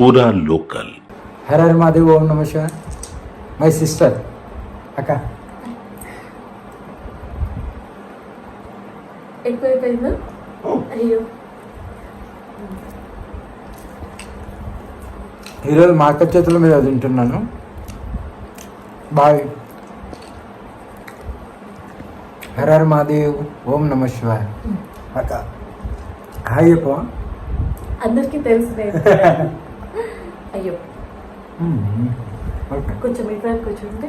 पूरा लोकल। हर हर महादेव, ओम नमः शिवाय। మై సిస్టర్ అక్క ఎక్కువైపోయిందా? అయ్యో, ఈరోజు మా అక్క చేతుల మీద తింటున్నాను. బాయ్. హర్ హర్ మహాదేవ్, ఓం నమ శివాయ. అక్క హాయ్ చెప్పు. అందరికీ తెలుసు నేను. అయ్యో, ఓకే కొంచెం ఇట్లా కూర్చుంటే.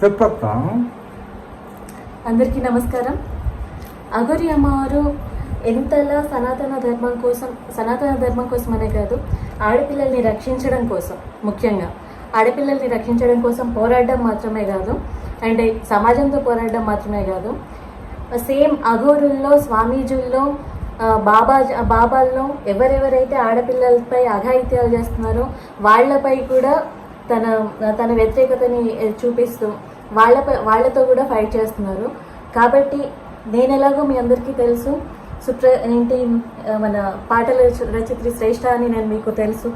చెప్పక్క. అందరికీ నమస్కారం. అఘోరి అమ్మవారు ఎంతలా సనాతన ధర్మం కోసం అనే కాదు, ఆడపిల్లల్ని రక్షించడం కోసం, ముఖ్యంగా ఆడపిల్లల్ని రక్షించడం కోసం పోరాడడం మాత్రమే కాదు, అండ్ సమాజంతో మాత్రమే కాదు, సేమ్ అఘోరుల్లో, స్వామీజుల్లో, బాబాల్లో ఎవరెవరైతే ఆడపిల్లలపై అఘాయిత్యాలు చేస్తున్నారో వాళ్ళపై కూడా తన వ్యతిరేకతని చూపిస్తూ వాళ్ళతో కూడా ఫైట్ చేస్తున్నారు. కాబట్టి నేను ఎలాగో మీ అందరికీ తెలుసు, మన పాటల రచయిత్రి శ్రేష్ఠ అని నేను మీకు తెలుసు.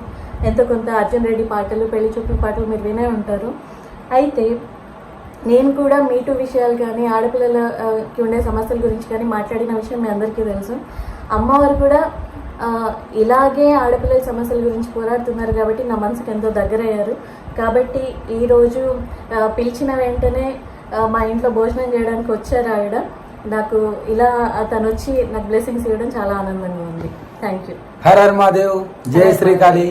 ఎంతో కొంత అర్జున్ రెడ్డి పాటలు, పెళ్లి చూపుల పాటలు మీరు వినే ఉంటారు. అయితే నేను కూడా మీటూ విషయాలు కానీ, ఆడపిల్లలకి ఉండే సమస్యల గురించి కానీ మాట్లాడిన విషయం మీ అందరికీ తెలుసు. అమ్మవారు కూడా ఇలాగే ఆడపిల్లల సమస్యల గురించి పోరాడుతున్నారు కాబట్టి నా మనసుకు ఎంతో దగ్గరయ్యారు. కాబట్టి ఈరోజు పిలిచిన వెంటనే మా ఇంట్లో భోజనం చేయడానికి వచ్చారు ఆవిడ. నాకు ఇలా తను వచ్చి నాకు బ్లెస్సింగ్స్ ఇవ్వడం చాలా ఆనందంగా ఉంది. Thank you. Her her Mahadev, జై శ్రీకాళి.